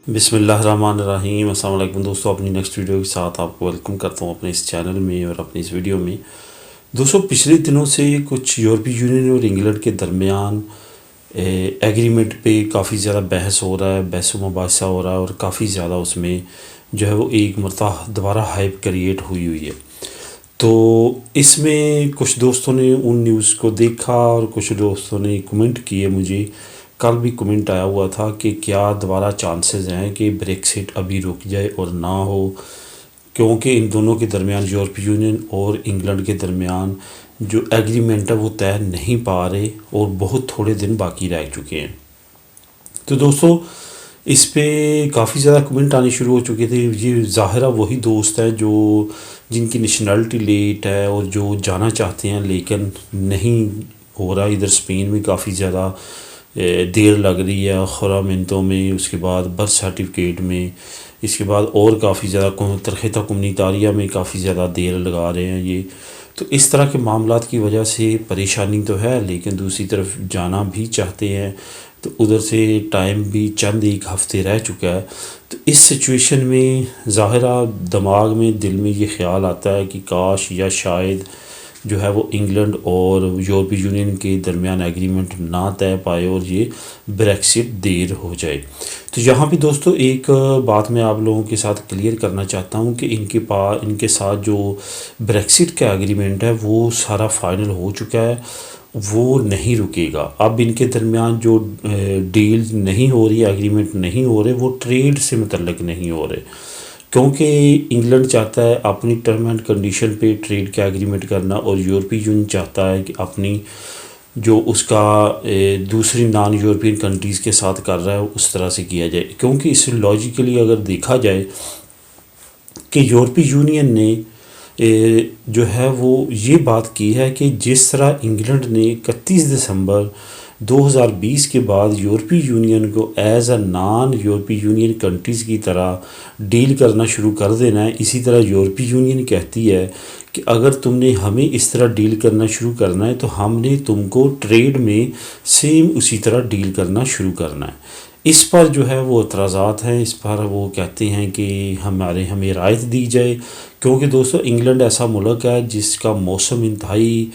बिस्मिल्लाहिर्रहमानिर्रहीम। अस्सलाम वालेकुम दोस्तों, अपनी नेक्स्ट वीडियो के साथ आपको वेलकम करता हूँ अपने इस चैनल में और अपनी इस वीडियो में। दोस्तों, पिछले दिनों से कुछ यूरोपीय यूनियन और इंग्लैंड के दरमियान एग्रीमेंट पे काफ़ी ज़्यादा बहस हो रहा है, बहस व मुबाहिसा हो रहा है और काफ़ी ज़्यादा उसमें जो है वो एक मरतबा दोबारा हाइप क्रिएट हुई हुई है। तो इसमें कुछ दोस्तों ने उन न्यूज़ को देखा और कुछ दोस्तों ने कमेंट किए। मुझे कल भी कमेंट आया हुआ था कि क्या दोबारा चांसेस हैं कि ब्रेक्सिट अभी रुक जाए और ना हो, क्योंकि इन दोनों के दरमियान यूरोपीय यूनियन और इंग्लैंड के दरमियान जो एग्रीमेंट है वो तय नहीं पा रहे और बहुत थोड़े दिन बाकी रह चुके हैं। तो दोस्तों, इस पे काफ़ी ज़्यादा कमेंट आने शुरू हो चुके थे। ये ज़ाहिरा वही दोस्त है जो जिनकी नेशनलिटी लेट है और जो जाना चाहते हैं लेकिन नहीं हो रहा। इधर स्पेन में काफ़ी ज़्यादा देर लग रही है खरामिनतों में, उसके बाद बर्थ सर्टिफिकेट में, इसके बाद और काफ़ी ज़्यादा तरख़ता कम्युनितारिया में काफ़ी ज़्यादा देर लगा रहे हैं ये। तो इस तरह के मामलात की वजह से परेशानी तो है, लेकिन दूसरी तरफ जाना भी चाहते हैं तो उधर से टाइम भी चंद एक हफ़्ते रह चुका है। तो इस सिचुएशन में ज़ाहिरा दिमाग में दिल में ये ख़्याल आता है कि काश या शायद जो है वो इंग्लैंड और यूरोपीय यूनियन के दरमियान एग्रीमेंट ना तय पाए और ये ब्रेक्सिट देर हो जाए। तो यहाँ पे दोस्तों एक बात मैं आप लोगों के साथ क्लियर करना चाहता हूँ कि इनके साथ जो ब्रेक्सिट का एग्रीमेंट है वो सारा फाइनल हो चुका है, वो नहीं रुकेगा। अब इनके दरमियान जो डील नहीं हो रही, एग्रीमेंट नहीं हो रहे, वो ट्रेड से मुतल्लिक नहीं हो रहे, क्योंकि इंग्लैंड चाहता है अपनी टर्म एंड कंडीशन पे ट्रेड का एग्रीमेंट करना और यूरोपीय यूनियन चाहता है कि अपनी जो उसका दूसरी नॉन यूरोपियन कंट्रीज़ के साथ कर रहा है उस तरह से किया जाए। क्योंकि इसे लॉजिकली अगर देखा जाए कि यूरोपीय यूनियन ने जो है वो ये बात की है कि जिस तरह इंग्लैंड ने 31 दिसंबर 2020 के बाद यूरोपीय यूनियन को एज अ नॉन यूरोपीय यूनियन कंट्रीज़ की तरह डील करना शुरू कर देना है, इसी तरह यूरोपीय यूनियन कहती है कि अगर तुमने हमें इस तरह डील करना शुरू करना है तो हमने तुमको ट्रेड में सेम उसी तरह डील करना शुरू करना है। इस पर जो है वो एतराज़ात हैं, इस पर वो कहते हैं कि हमें रायत दी जाए। क्योंकि दोस्तों, इंग्लैंड ऐसा मुल्क है जिसका मौसम इंतहाई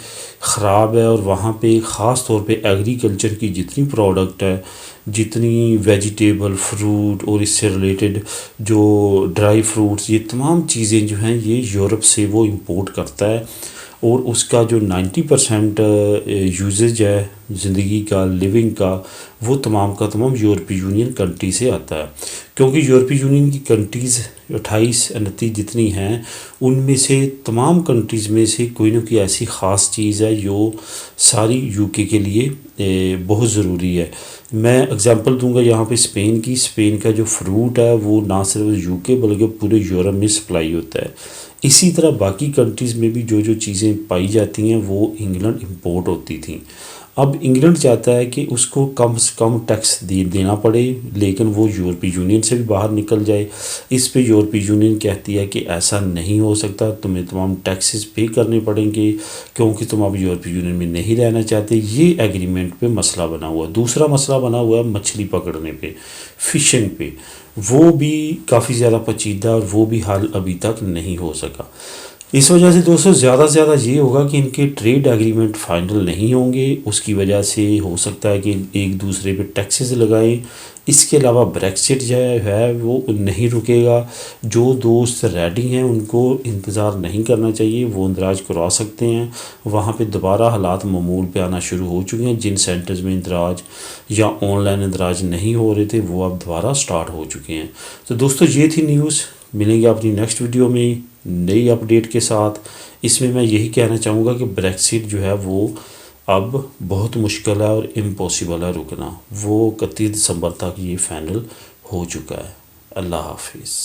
ख़राब है और वहाँ पे ख़ास तौर पे एग्रीकल्चर की जितनी प्रोडक्ट है, जितनी वेजिटेबल, फ्रूट और इससे रिलेटेड जो ड्राई फ्रूट्स, ये तमाम चीज़ें जो हैं ये यूरोप से वो इंपोर्ट करता है और उसका जो 90% यूजेज है ज़िंदगी का, लिविंग का, वो तमाम का तमाम यूरोपीय यूनियन कंट्री से आता है। क्योंकि यूरोपीय यूनियन की कंट्रीज़ 28-29 जितनी हैं, उनमें से तमाम कंट्रीज़ में से कोई ना कोई ऐसी ख़ास चीज़ है जो सारी यूके के लिए बहुत ज़रूरी है। मैं एग्ज़ाम्पल दूंगा यहाँ पे स्पेन की। स्पेन का जो फ्रूट है वो ना सिर्फ यूके बल्कि पूरे यूरोप में सप्लाई होता है। इसी तरह बाकी कंट्रीज़ में भी जो जो चीज़ें पाई जाती हैं वो इंग्लैंड इंपोर्ट होती थी। अब इंग्लैंड चाहता है कि उसको कम से कम टैक्स देना पड़े, लेकिन वो यूरोपीय यूनियन से भी बाहर निकल जाए। इस पे यूरोपीय यूनियन कहती है कि ऐसा नहीं हो सकता, तुम्हें तमाम टैक्सेस पे करने पड़ेंगे क्योंकि तुम अब यूरोपीय यूनियन में नहीं रहना चाहते। ये एग्रीमेंट पे मसला बना हुआ है। दूसरा मसला बना हुआ है मछली पकड़ने पे, फ़िशिंग पे। वो भी काफ़ी ज़्यादा पेचीदा और वो भी हल अभी तक नहीं हो सका। इस वजह से दोस्तों ज़्यादा से ज़्यादा ये होगा कि इनके ट्रेड एग्रीमेंट फ़ाइनल नहीं होंगे। उसकी वजह से हो सकता है कि एक दूसरे पे टैक्सेस लगाएं। इसके अलावा ब्रेक्सिट जो है वो नहीं रुकेगा। जो दोस्त रेडी हैं उनको इंतज़ार नहीं करना चाहिए, वो इंदराज करवा सकते हैं। वहाँ पे दोबारा हालात मामूल पे आना शुरू हो चुके हैं। जिन सेंटर्स में इंदराज या ऑनलाइन इंदराज नहीं हो रहे थे वो अब दोबारा स्टार्ट हो चुके हैं। तो दोस्तों, ये थी न्यूज़। मिलेंगे अपनी नेक्स्ट वीडियो में नई अपडेट के साथ। इसमें मैं यही कहना चाहूँगा कि ब्रेक्सिट जो है वो अब बहुत मुश्किल है और इम्पॉसिबल है रुकना। वो 31 दिसंबर तक ये फाइनल हो चुका है। अल्लाह हाफिज़।